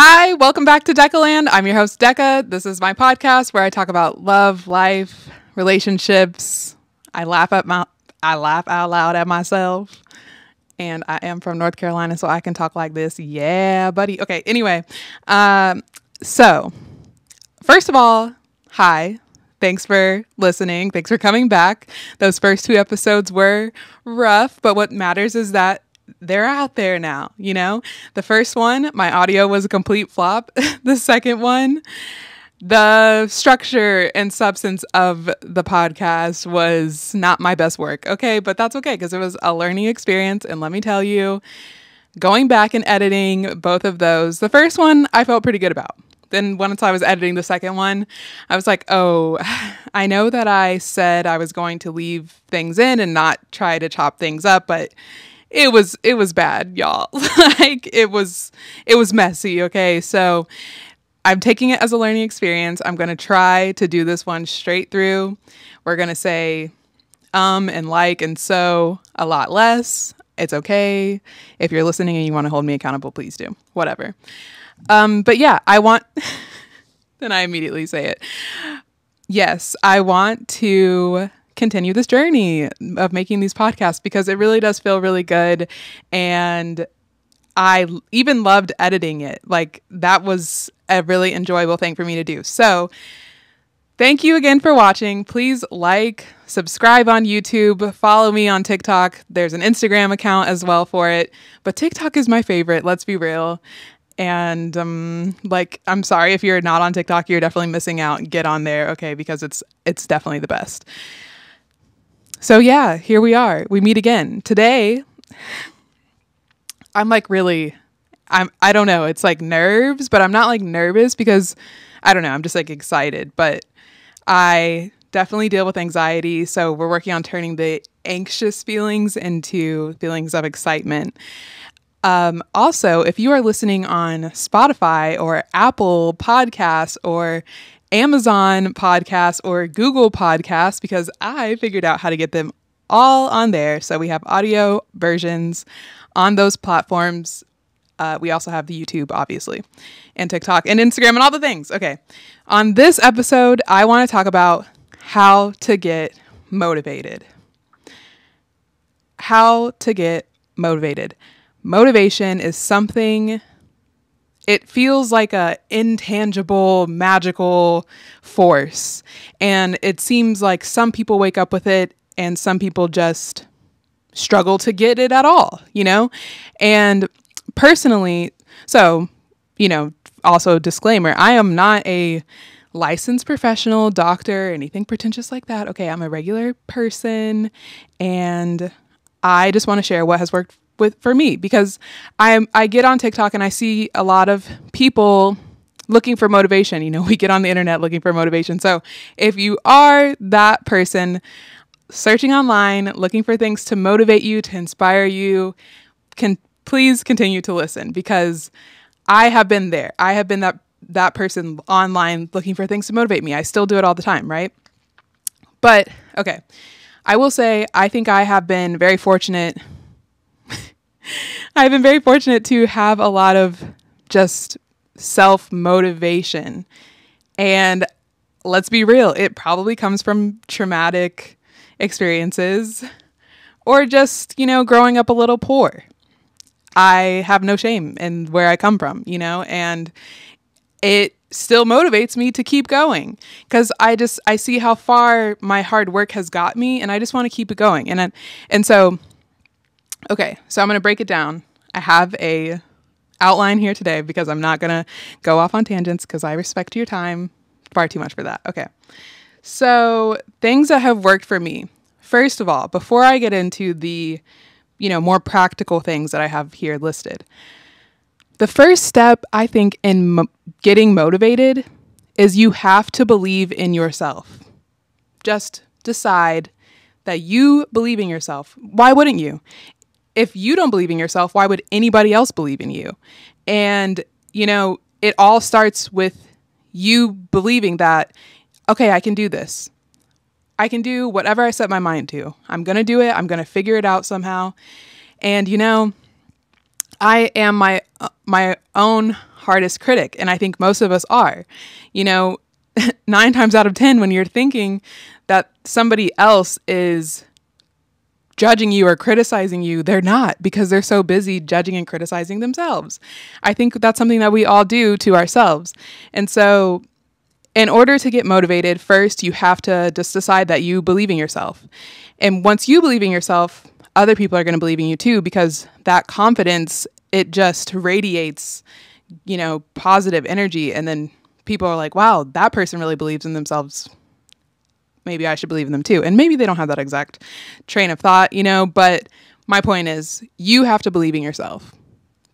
Hi, welcome back to Dekaland. I'm your host, Deka. This is my podcast where I talk about love, life, relationships. I laugh out loud at myself. And I am from North Carolina, so I can talk like this. Yeah, buddy. Okay, anyway. So, first of all, hi. Thanks for listening. Thanks for coming back. Those first 2 episodes were rough, but what matters is that they're out there now, you know? The first one, my audio was a complete flop. The second one, the structure and substance of the podcast was not my best work. Okay, but that's okay because it was a learning experience. And let me tell you, going back and editing both of those, the first one I felt pretty good about. Then once I was editing the second one, I was like, oh, I know that I said I was going to leave things in and not try to chop things up, but it was bad, y'all. Like it was messy. Okay. So I'm taking it as a learning experience. I'm going to try to do this one straight through. We're going to say, and like, and so a lot less. It's okay. If you're listening and you want to hold me accountable, please do. Whatever. But yeah, then I immediately say it. Yes, I want to continue this journey of making these podcasts because it really does feel really good. And I even loved editing it. Like that was a really enjoyable thing for me to do. So thank you again for watching. Please like, subscribe on YouTube, follow me on TikTok. There's an Instagram account as well for it, but TikTok is my favorite. Let's be real. And I'm sorry if you're not on TikTok, you're definitely missing out. Get on there, okay? Because it's definitely the best. So yeah, here we are. We meet again. Today, I'm like really, I don't know. It's like nerves, but I'm not like nervous because I don't know. I'm just like excited, but I definitely deal with anxiety. So we're working on turning the anxious feelings into feelings of excitement. Also, if you are listening on Spotify or Apple Podcasts or Amazon Podcasts or Google Podcasts, because I figured out how to get them all on there. So we have audio versions on those platforms. We also have the YouTube, obviously, and TikTok and Instagram and all the things. Okay. On this episode, I want to talk about how to get motivated. How to get motivated. Motivation is something, it feels like a intangible, magical force. And it seems like some people wake up with it and some people just struggle to get it at all, you know? And personally, so, also disclaimer, I am not a licensed professional, doctor, anything pretentious like that. Okay, I'm a regular person and I just want to share what has worked for me because I get on TikTok and I see a lot of people looking for motivation. We get on the internet looking for motivation. So if you are that person searching online, looking for things to motivate you, to inspire you, please continue to listen because I have been there. I have been that person online looking for things to motivate me. I still do it all the time, right? But okay, I will say I think I have been very fortunate. I've been very fortunate to have a lot of just self-motivation. And let's be real, it probably comes from traumatic experiences or just, growing up a little poor. I have no shame in where I come from, and it still motivates me to keep going because I see how far my hard work has got me and I just want to keep it going. And so, okay, so I'm going to break it down. I have a outline here today because I'm not going to go off on tangents because I respect your time far too much for that. Okay. So things that have worked for me. First of all, before I get into the, more practical things that I have here listed, the first step I think in getting motivated is you have to believe in yourself. Just decide that you believe in yourself. Why wouldn't you? If you don't believe in yourself, why would anybody else believe in you? And, it all starts with you believing that, okay, I can do this. I can do whatever I set my mind to. I'm going to do it. I'm going to figure it out somehow. And, I am my my own hardest critic. And I think most of us are. 9 times out of 10, when you're thinking that somebody else is judging you or criticizing you, they're not, because they're so busy judging and criticizing themselves. I think that's something that we all do to ourselves. And so in order to get motivated, first, you have to just decide that you believe in yourself. And once you believe in yourself, other people are going to believe in you too, because that confidence, it just radiates, positive energy. And then people are like, wow, that person really believes in themselves. Maybe I should believe in them too. And maybe they don't have that exact train of thought, but my point is you have to believe in yourself.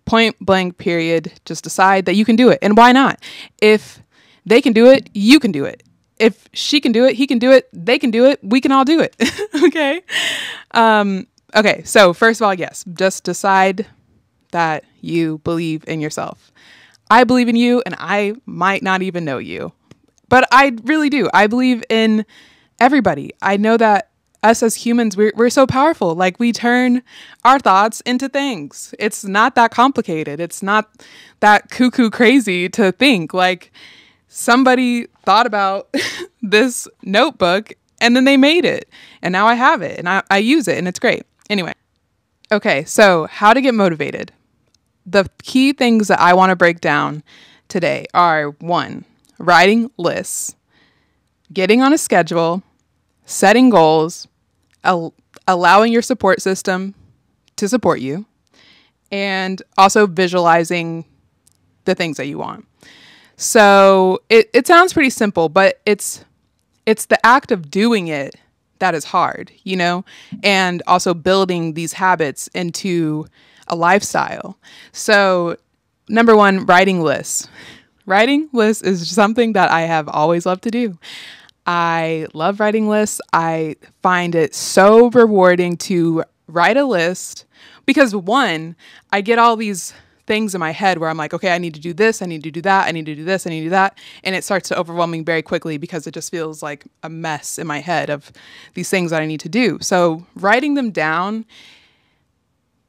Point blank, period. Just decide that you can do it. And why not? If they can do it, you can do it. If she can do it, he can do it, they can do it, we can all do it. Okay? Okay, so first of all, yes, just decide that you believe in yourself. I believe in you, and I might not even know you, but I really do. I believe in everybody. I know that us as humans, we're so powerful. Like, we turn our thoughts into things. It's not that complicated. It's not that cuckoo crazy to think. Like, somebody thought about this notebook and then they made it. And now I have it and I use it and it's great. Anyway. Okay, so how to get motivated. The key things that I want to break down today are 1, writing lists, getting on a schedule, setting goals, allowing your support system to support you, and also visualizing the things that you want. So it sounds pretty simple, but it's the act of doing it that is hard, and also building these habits into a lifestyle. So 1, writing lists. Writing lists is something that I have always loved to do. I love writing lists. I find it so rewarding to write a list because 1, I get all these things in my head where I'm like, okay, I need to do this, I need to do that, I need to do this, I need to do that. And it starts to overwhelm me very quickly because it just feels like a mess in my head of these things that I need to do. So writing them down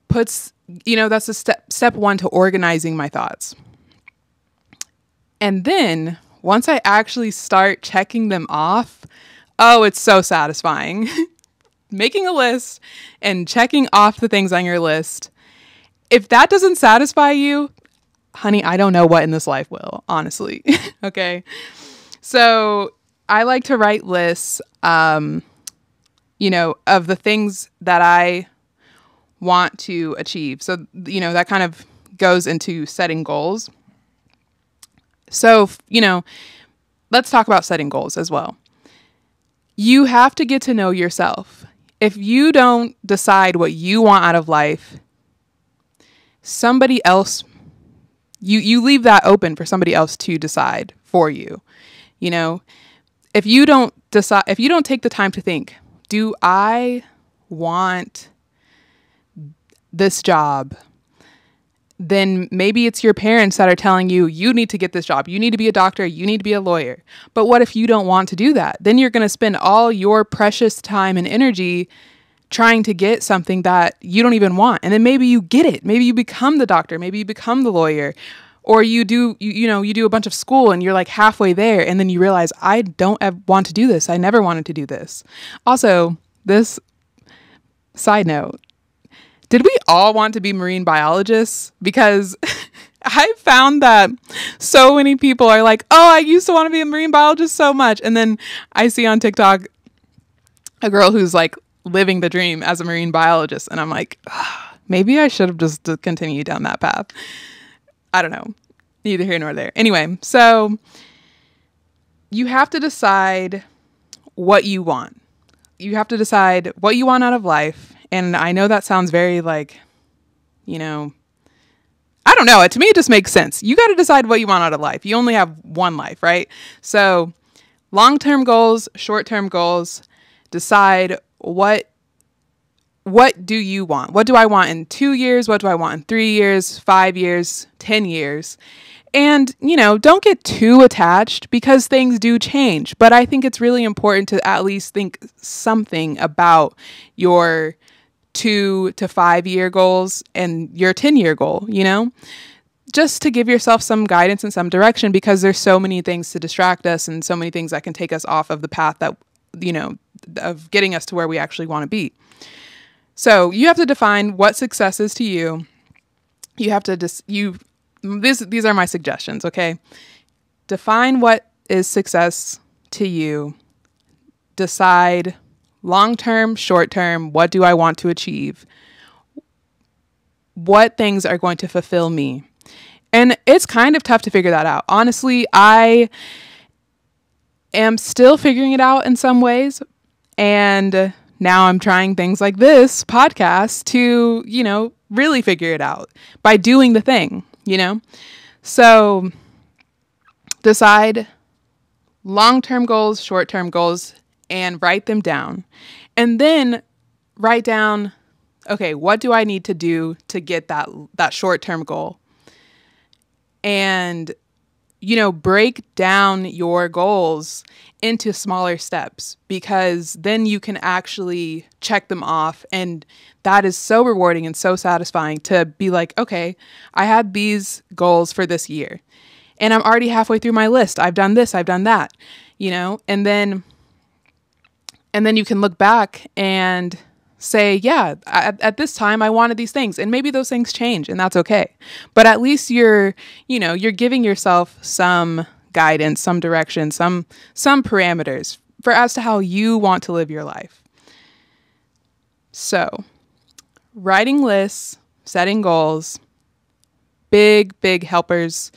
puts, that's a step 1 to organizing my thoughts. And then once I actually start checking them off, oh, it's so satisfying. Making a list and checking off the things on your list. If that doesn't satisfy you, honey, I don't know what in this life will, honestly. Okay. So I like to write lists, of the things that I want to achieve. So, that kind of goes into setting goals. So, let's talk about setting goals as well. You have to get to know yourself. If you don't decide what you want out of life, somebody else, you leave that open for somebody else to decide for you. If you don't take the time to think, do I want this job? Then maybe it's your parents that are telling you, you need to get this job. You need to be a doctor. You need to be a lawyer. But what if you don't want to do that? Then you're going to spend all your precious time and energy trying to get something that you don't even want. And then maybe you get it. Maybe you become the doctor. Maybe you become the lawyer. Or you do a bunch of school and you're like halfway there. And then you realize, I don't want to do this. I never wanted to do this. Also, this side note, did we all want to be marine biologists? Because I found that so many people are like, oh, I used to want to be a marine biologist so much. And then I see on TikTok a girl who's like living the dream as a marine biologist. And I'm like, maybe I should have just continued down that path. I don't know. Neither here nor there. Anyway, so you have to decide what you want. You have to decide what you want out of life. And I know that sounds very like, I don't know. To me, it just makes sense. You got to decide what you want out of life. You only have one life, right? So long-term goals, short-term goals, decide what do you want? What do I want in 2 years? What do I want in 3 years, 5 years, 10 years? And, don't get too attached because things do change. But I think it's really important to at least think something about your 2 to 5 year goals and your 10-year goal, just to give yourself some guidance and some direction, because there's so many things to distract us and so many things that can take us off of the path that, of getting us to where we actually want to be. So you have to define what success is to you. You have to these are my suggestions, okay? Define what is success to you. Decide long-term, short-term, what do I want to achieve? What things are going to fulfill me? And it's kind of tough to figure that out. Honestly, I am still figuring it out in some ways. And now I'm trying things like this podcast to, really figure it out by doing the thing, So decide long-term goals, short-term goals, and write them down. And then write down, okay, what do I need to do to get that short-term goal? And, break down your goals into smaller steps, because then you can actually check them off. And that is so rewarding and so satisfying to be like, okay, I had these goals for this year and I'm already halfway through my list. I've done this, I've done that, and then you can look back and say, yeah, at this time I wanted these things, and maybe those things change, and that's okay. But at least you're giving yourself some guidance, some direction, some parameters for as to how you want to live your life. So, writing lists, setting goals, big helpers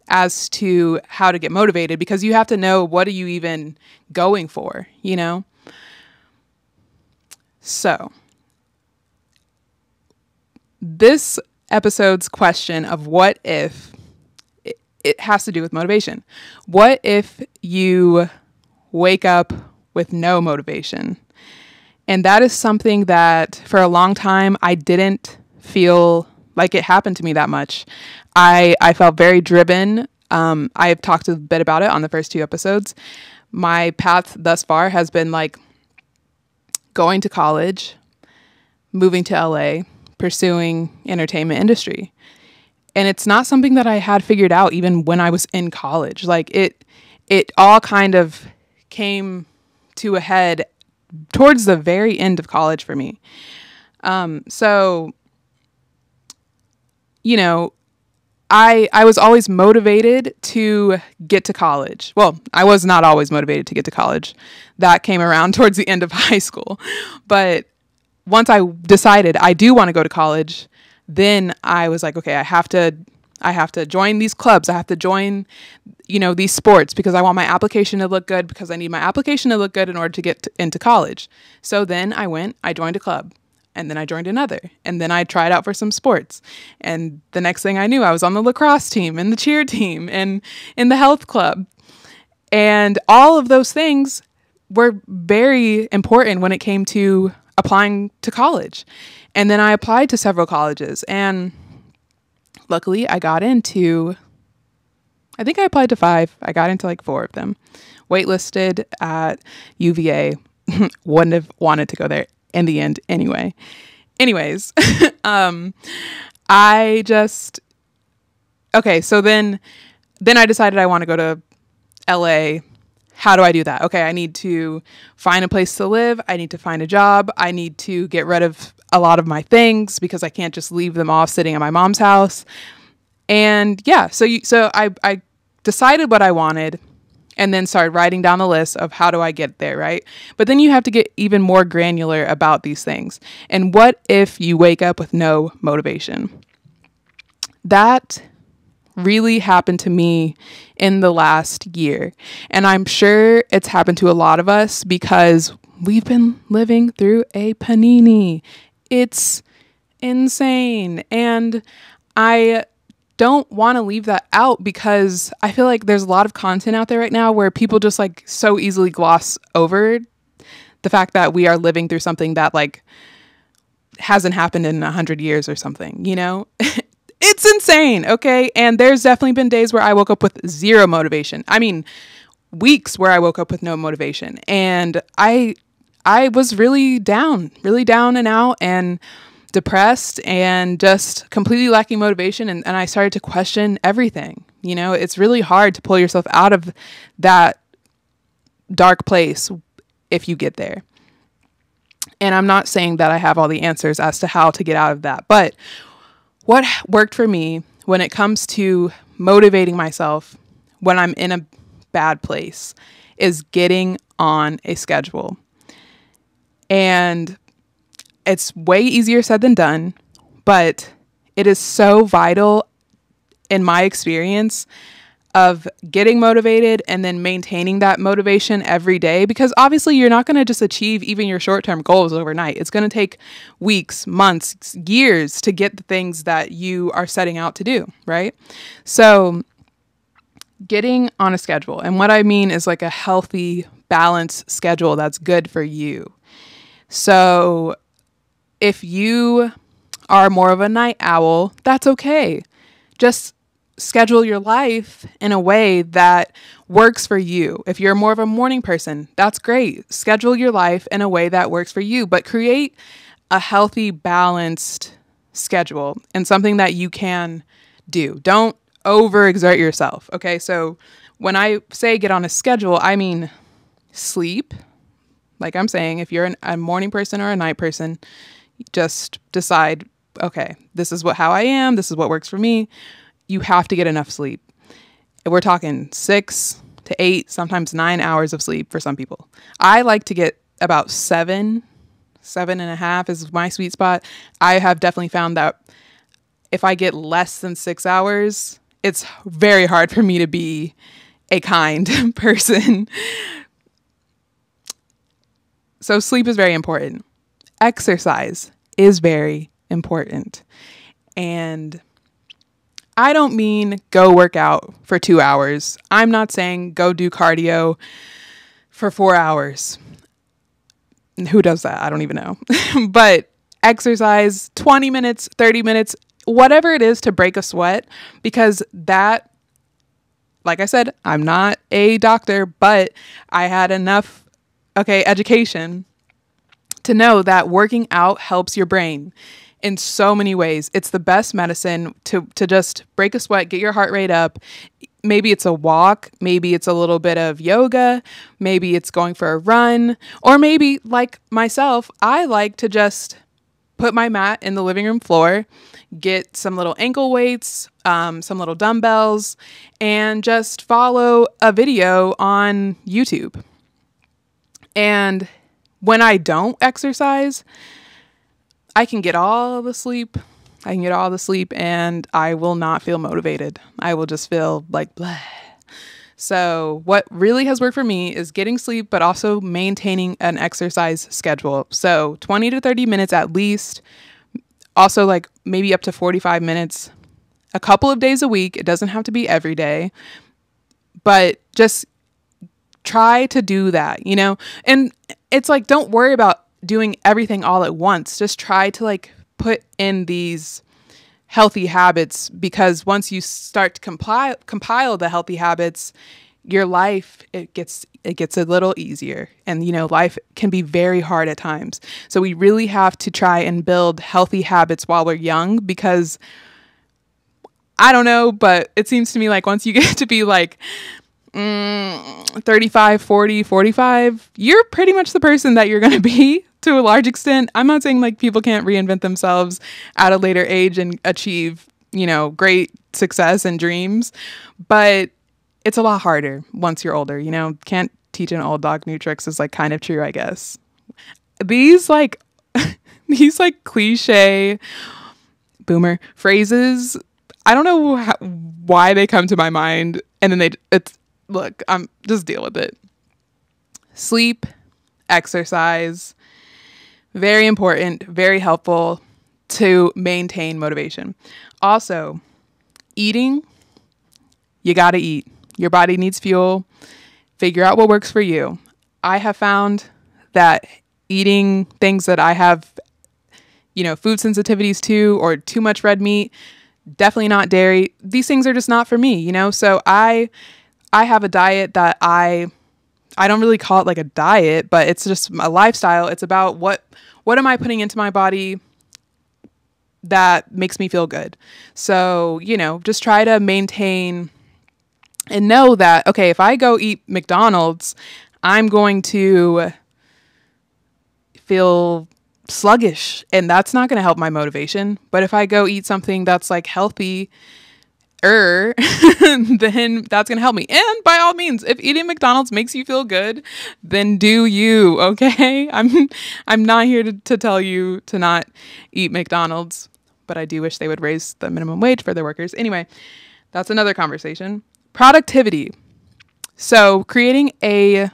as to how to get motivated, because you have to know, what are you even going for, So, this episode's question of what if, it has to do with motivation. What if you wake up with no motivation? And that is something that for a long time I didn't feel like it happened to me that much. I felt very driven. I've talked a bit about it on the first 2 episodes. My path thus far has been like going to college, moving to LA, pursuing entertainment industry. And it's not something that I had figured out even when I was in college. Like it all kind of came to a head towards the very end of college for me. So, I was always motivated to get to college. Well, I was not always motivated to get to college. That came around towards the end of high school. But once I decided I do want to go to college, then I was like, okay, I have to join these clubs. I have to join, these sports, because I want my application to look good, because I need my application to look good in order to get into college. So then I joined a club, and then I joined another, and then I tried out for some sports. And the next thing I knew, I was on the lacrosse team and the cheer team and in the health club. And all of those things were very important when it came to applying to college. And then I applied to several colleges, and luckily I applied to 5. I got into like 4 of them. Waitlisted at UVA. Wouldn't have wanted to go there in the end anyway. Anyways, so then I decided I want to go to LA. How do I do that? Okay, I need to find a place to live. I need to find a job. I need to get rid of a lot of my things, because I can't just leave them off sitting at my mom's house. And yeah, so I decided what I wanted, and then started writing down the list of how do I get there, right? But then you have to get even more granular about these things. And what if you wake up with no motivation? That really happened to me in the last year. And I'm sure it's happened to a lot of us, because we've been living through a panini. It's insane. And I don't want to leave that out, because I feel like there's a lot of content out there right now where people just like so easily gloss over the fact that we are living through something that like hasn't happened in 100 years or something, It's insane, okay? And there's definitely been days where I woke up with zero motivation. I mean, weeks where I woke up with no motivation. And I was really down and out. And depressed and just completely lacking motivation. And I started to question everything. You know, it's really hard to pull yourself out of that dark place if you get there. And I'm not saying that I have all the answers as to how to get out of that. But what worked for me when it comes to motivating myself when I'm in a bad place is getting on a schedule. And it's way easier said than done, but it is so vital in my experience of getting motivated and then maintaining that motivation every day, because obviously you're not going to just achieve even your short-term goals overnight. It's going to take weeks, months, years to get the things that you are setting out to do, right? So getting on a schedule, and what I mean is like a healthy, balanced schedule that's good for you. So if you are more of a night owl, that's okay. Just schedule your life in a way that works for you. If you're more of a morning person, that's great. Schedule your life in a way that works for you, but create a healthy, balanced schedule and something that you can do. Don't overexert yourself. Okay. So when I say get on a schedule, I mean sleep. Like I'm saying, if you're a morning person or a night person, just decide, okay, this is how I am. This is what works for me. You have to get enough sleep. We're talking 6 to 8, sometimes 9 hours of sleep for some people. I like to get about 7.5 is my sweet spot. I have definitely found that if I get less than 6 hours, it's very hard for me to be a kind person. So sleep is very important. Exercise is very important. And I don't mean go work out for 2 hours. I'm not saying go do cardio for 4 hours. Who does that? I don't even know. But exercise 20 minutes, 30 minutes, whatever it is to break a sweat, because that, like I said, I'm not a doctor, but I had enough, education to know that working out helps your brain in so many ways. It's the best medicine to just break a sweat, get your heart rate up. Maybe it's a walk, maybe it's a little bit of yoga, maybe it's going for a run, or maybe like myself, I like to just put my mat in the living room floor, get some little ankle weights, some little dumbbells, and just follow a video on YouTube. And when I don't exercise, I can get all the sleep. And I will not feel motivated. I will just feel like blah. So what really has worked for me is getting sleep, but also maintaining an exercise schedule. So 20 to 30 minutes at least. Also like maybe up to 45 minutes a couple of days a week. It doesn't have to be every day, but just try to do that, And it's like, don't worry about doing everything all at once. Just try to like put in these healthy habits, because once you start to compile the healthy habits, your life, it gets a little easier. And, life can be very hard at times. So we really have to try and build healthy habits while we're young, because I don't know, but it seems to me like once you get to be like 35, 40, 45, you're pretty much the person that you're going to be to a large extent. I'm not saying like people can't reinvent themselves at a later age and achieve, great success and dreams, but it's a lot harder once you're older, can't teach an old dog new tricks is like kind of true, I guess. These like cliche boomer phrases, I don't know why they come to my mind, and then I'm just deal with it. Sleep, exercise, very important, very helpful to maintain motivation. Also, eating, you got to eat. Your body needs fuel. Figure out what works for you. I have found that eating things that I have, food sensitivities to, or too much red meat, definitely not dairy. These things are just not for me, So I have a diet that I don't really call it like a diet, but it's just a lifestyle. It's about what am I putting into my body that makes me feel good. So, just try to maintain and know that, okay, if I go eat McDonald's, I'm going to feel sluggish, and that's not going to help my motivation. But if I go eat something that's like healthy, then that's going to help me. And by all means, if eating McDonald's makes you feel good, then do you, okay? I'm not here to tell you to not eat McDonald's, but I do wish they would raise the minimum wage for their workers. Anyway, that's another conversation. Productivity. So creating a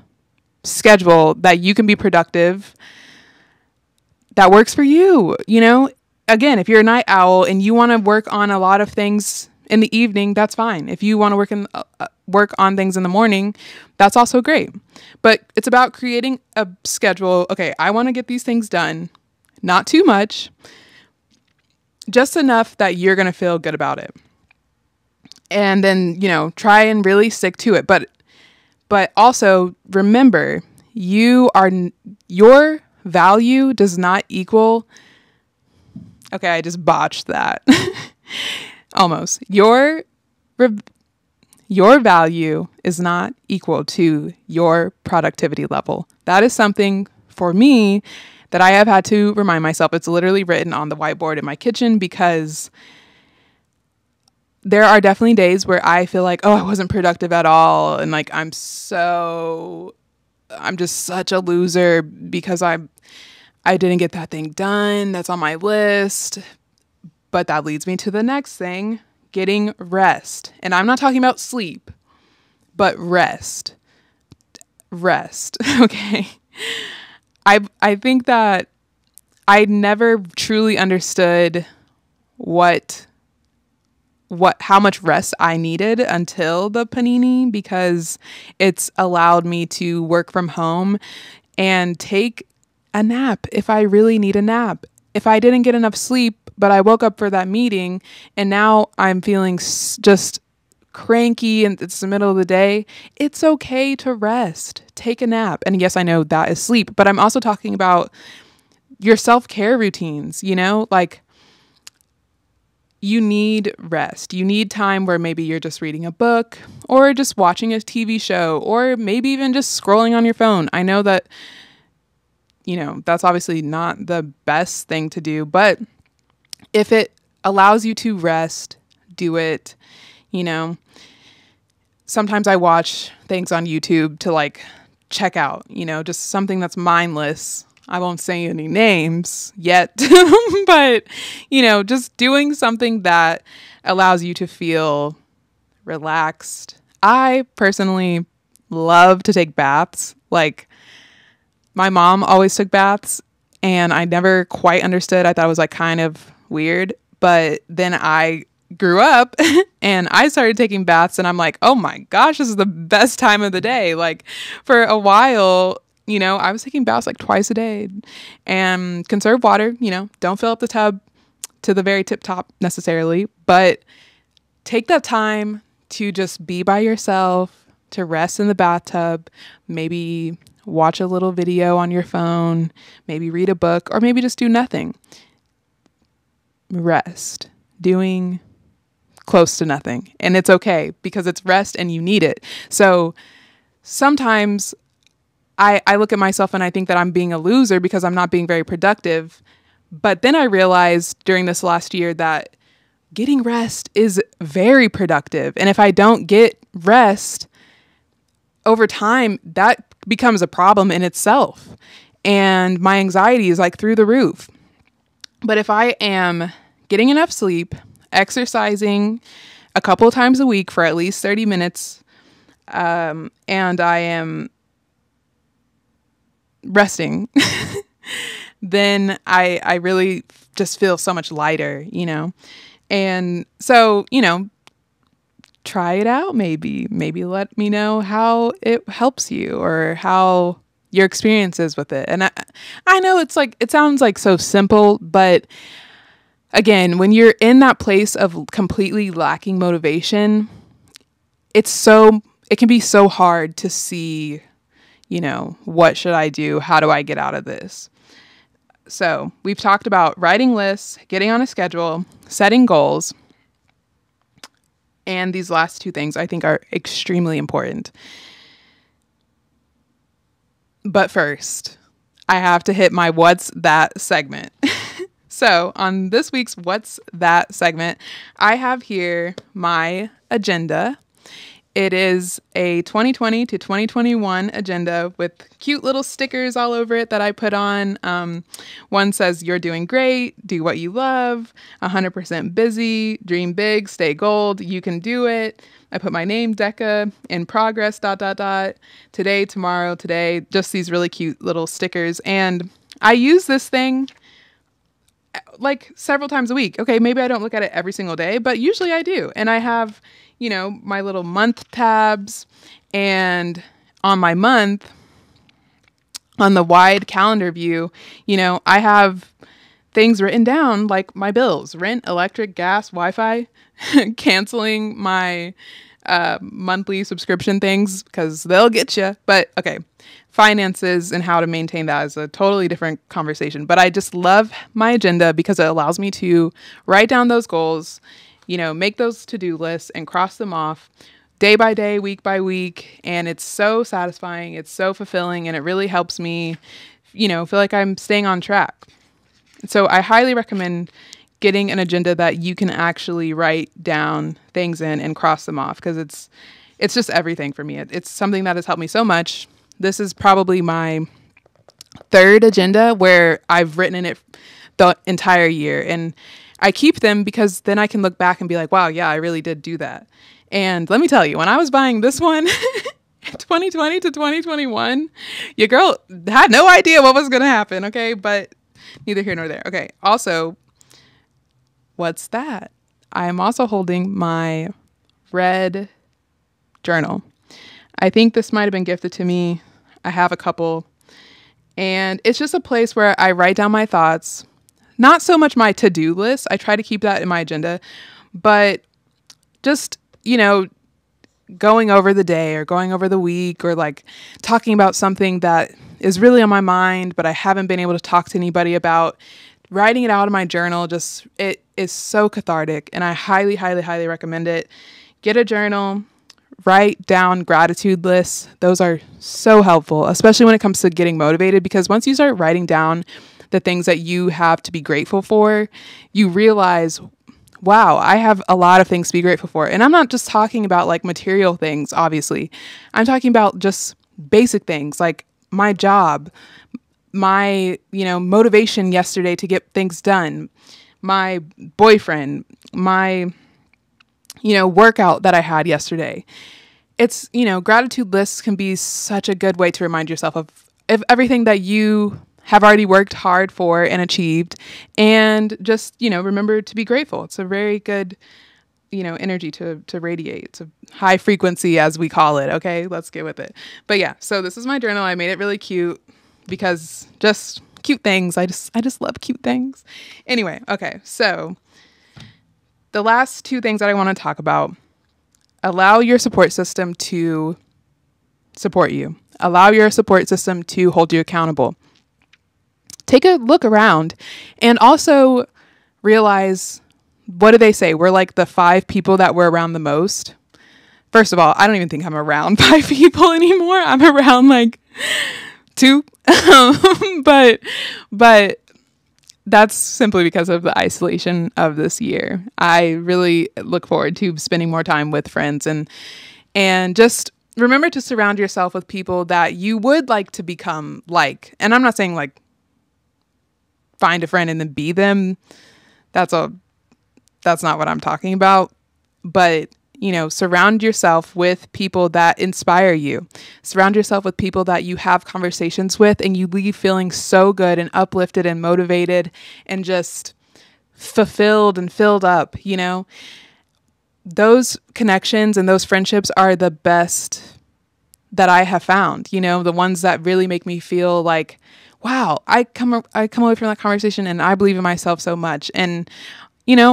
schedule that you can be productive, that works for you. Again, if you're a night owl and you want to work on a lot of things in the evening, that's fine. If you want to work on things in the morning, that's also great. But it's about creating a schedule. Okay, I want to get these things done. Not too much. Just enough that you're going to feel good about it. And then, try and really stick to it. But also remember, your value does not equal. Okay, I just botched that. Almost. Your value is not equal to your productivity level. That is something for me that I have had to remind myself. It's literally written on the whiteboard in my kitchen, because there are definitely days where I feel like, oh, I wasn't productive at all. And like, I'm just such a loser because I didn't get that thing done that's on my list. But that leads me to the next thing, getting rest. And I'm not talking about sleep, but rest. Rest. Okay. I think that I never truly understood how much rest I needed until the panini, because it's allowed me to work from home and take a nap if I really need a nap. If I didn't get enough sleep, but I woke up for that meeting and now I'm feeling just cranky and it's the middle of the day, it's okay to rest. Take a nap. And yes, I know that is sleep, but I'm also talking about your self-care routines, like you need rest. You need time where maybe you're just reading a book or just watching a TV show or maybe even just scrolling on your phone. I know that, that's obviously not the best thing to do, but if it allows you to rest, do it. Sometimes I watch things on YouTube to like check out, just something that's mindless. I won't say any names yet, but, just doing something that allows you to feel relaxed. I personally love to take baths. Like, my mom always took baths and I never quite understood. I thought it was like kind of weird, but then I grew up and I started taking baths and I'm like, oh my gosh, this is the best time of the day. Like, for a while, I was taking baths like twice a day, and conserve water, don't fill up the tub to the very tip top necessarily, but take that time to just be by yourself, to rest in the bathtub, maybe watch a little video on your phone, maybe read a book, or maybe just do nothing. Rest, doing close to nothing. And it's okay because it's rest and you need it. So sometimes I look at myself and I think that I'm being a loser because I'm not being very productive. But then I realized during this last year that getting rest is very productive. And if I don't get rest over time, that becomes a problem in itself. And my anxiety is like through the roof. But if I am getting enough sleep, exercising a couple of times a week for at least 30 minutes, and I am resting, then I really just feel so much lighter, And so, try it out maybe. Maybe let me know how it helps you or how your experience is with it. And I know it sounds like so simple, but again, when you're in that place of completely lacking motivation, it can be so hard to see, what should I do? How do I get out of this? So we've talked about writing lists, getting on a schedule, setting goals. And these last two things I think are extremely important. But first, I have to hit my What's That segment. So on this week's What's That segment, I have here my agenda. It is a 2020 to 2021 agenda with cute little stickers all over it that I put on. One says, "You're doing great, do what you love, 100% busy, dream big, stay gold, you can do it." I put my name, Deka, in progress, ... today, tomorrow, today, just these really cute little stickers. And I use this thing like several times a week. Okay, maybe I don't look at it every single day, but usually I do. And I have, my little month tabs, and on my month, on the wide calendar view, I have things written down like my bills, rent, electric, gas, Wi-Fi, canceling my monthly subscription things because they'll get you. But okay, finances and how to maintain that is a totally different conversation. But I just love my agenda because it allows me to write down those goals, make those to-do lists and cross them off day by day, week by week. And it's so satisfying. It's so fulfilling. And it really helps me, feel like I'm staying on track. So I highly recommend getting an agenda that you can actually write down things in and cross them off, because it's just everything for me. It's something that has helped me so much. This is probably my third agenda where I've written in it the entire year. And I keep them because then I can look back and be like, wow, yeah, I really did do that. And let me tell you, when I was buying this one, 2020 to 2021, your girl had no idea what was going to happen. Okay. But neither here nor there. Okay. Also, what's that? I am also holding my red journal. I think this might have been gifted to me. I have a couple. And it's just a place where I write down my thoughts. Not so much my to-do list. I try to keep that in my agenda. But just, going over the day or going over the week, or like talking about something that is really on my mind, but I haven't been able to talk to anybody about. Writing it out in my journal, it is so cathartic, and I highly, highly, highly recommend it. Get a journal, write down gratitude lists. Those are so helpful, especially when it comes to getting motivated, because once you start writing down the things that you have to be grateful for, you realize, wow, I have a lot of things to be grateful for. And I'm not just talking about like material things, obviously. I'm talking about just basic things like my job, my, motivation yesterday to get things done, my boyfriend, my, workout that I had yesterday. It's, gratitude lists can be such a good way to remind yourself of everything that you have already worked hard for and achieved, and just, remember to be grateful. It's a very good, energy to radiate. It's a high frequency, as we call it. Okay, let's get with it. But yeah, so this is my journal. I made it really cute, because just cute things. I just love cute things. Anyway, okay. So the last two things that I want to talk about: allow your support system to support you. Allow your support system to hold you accountable. Take a look around and also realize, what do they say? We're like the 5 people that we're around the most. First of all, I don't even think I'm around 5 people anymore. I'm around like 2. but that's simply because of the isolation of this year. I really look forward to spending more time with friends, and just remember to surround yourself with people that you would like to become like. And I'm not saying like find a friend and then be them. That's not what I'm talking about. But surround yourself with people that inspire you. Surround yourself with people that you have conversations with and you leave feeling so good and uplifted and motivated and just fulfilled and filled up. Those connections and those friendships are the best that I have found. The ones that really make me feel like, wow, I come away from that conversation and I believe in myself so much. And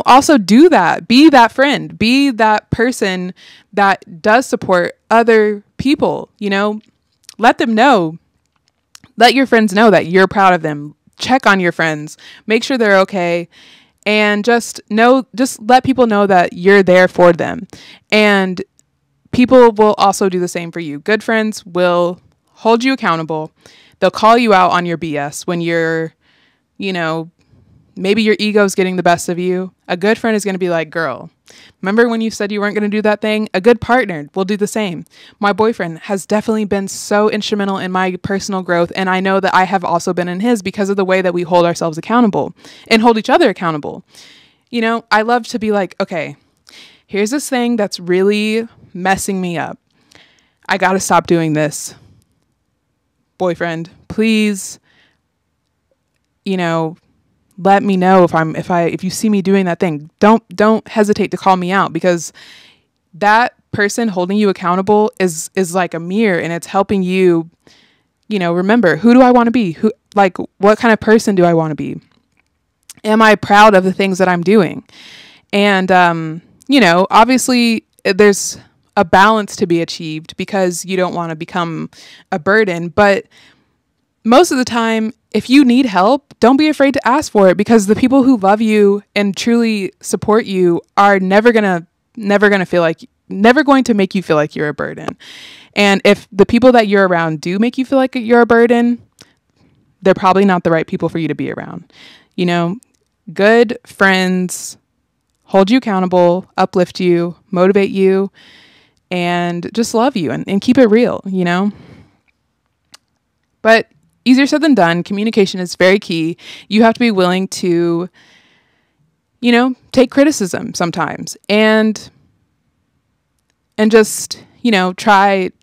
also do that. Be that friend. Be that person that does support other people. Let them know. Let your friends know that you're proud of them. check on your friends, make sure they're okay, and just let people know that you're there for them. And people will also do the same for you. Good friends will hold you accountable. They'll call you out on your BS when you're, maybe your ego's getting the best of you. A good friend is going to be like, girl, remember when you said you weren't going to do that thing? A good partner will do the same. My boyfriend has definitely been so instrumental in my personal growth. And I know that I have also been in his because of the way that we hold ourselves accountable and hold each other accountable. I love to be like, okay, here's this thing that's really messing me up. I got to stop doing this. Boyfriend, please, let me know if you see me doing that thing. Don't hesitate to call me out, because that person holding you accountable is like a mirror, and it's helping you, remember, who do I want to be? What kind of person do I want to be? Am I proud of the things that I'm doing? And, obviously there's a balance to be achieved, because you don't want to become a burden. But most of the time, if you need help, don't be afraid to ask for it, because the people who love you and truly support you are never going to make you feel like you're a burden. And if the people that you're around do make you feel like you're a burden, they're probably not the right people for you to be around. Good friends hold you accountable, uplift you, motivate you, and just love you and keep it real, But easier said than done. Communication is very key. You have to be willing to, take criticism sometimes and just,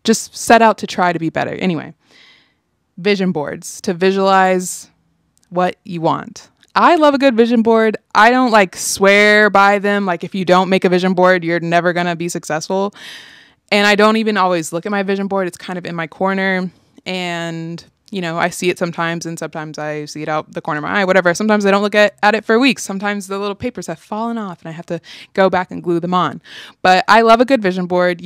just set out to try to be better. Anyway, vision boards to visualize what you want. I love a good vision board. I don't swear by them. If you don't make a vision board, you're never going to be successful. And I don't even always look at my vision board. It's kind of in my corner, and I see it sometimes, and sometimes I see it out the corner of my eye, whatever. Sometimes I don't look at it for weeks. Sometimes the little papers have fallen off and I have to go back and glue them on. But I love a good vision board.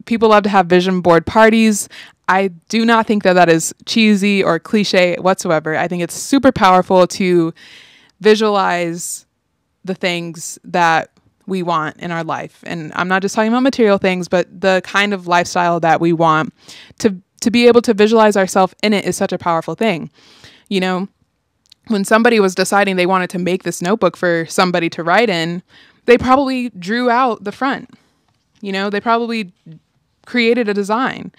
People love to have vision board parties. I do not think that is cheesy or cliche whatsoever. I think it's super powerful to visualize the things that we want in our life. And I'm not just talking about material things, but the kind of lifestyle that we want. To be able to visualize ourselves in it is such a powerful thing. When somebody was deciding they wanted to make this notebook for somebody to write in, they probably drew out the front. They probably created a design.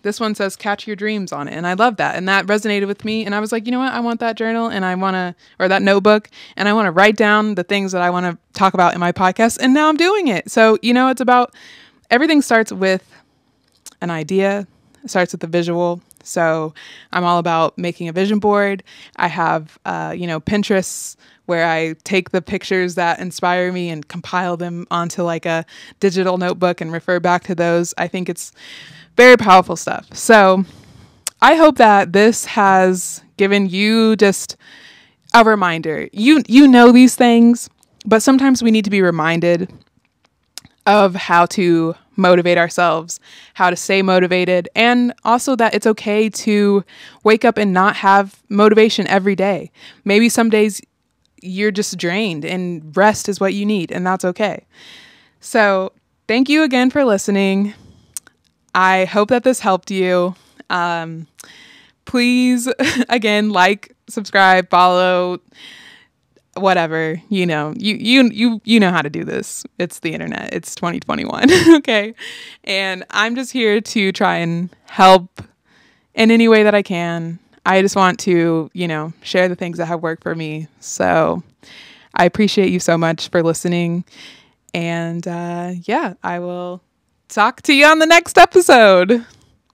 This one says "Catch Your Dreams" on it, and I love that, and that resonated with me. And I was like, you know what? I want that journal, and or that notebook, and I want to write down the things that I want to talk about in my podcast. And now I'm doing it. So it's about, everything starts with an idea. It starts with the visual. So I'm all about making a vision board. I have, Pinterest, where I take the pictures that inspire me and compile them onto a digital notebook and refer back to those. I think it's very powerful stuff. So I hope that this has given you just a reminder. You know these things, but sometimes we need to be reminded of how to motivate ourselves, how to stay motivated, and also that it's okay to wake up and not have motivation every day. Maybe some days you're just drained and rest is what you need, and that's okay. So thank you again for listening. I hope that this helped you. Please, again, subscribe, follow, whatever, you know how to do this. It's the internet. It's 2021. Okay. And I'm just here to try and help in any way that I can. I just want to, share the things that have worked for me. So I appreciate you so much for listening. And I will talk to you on the next episode.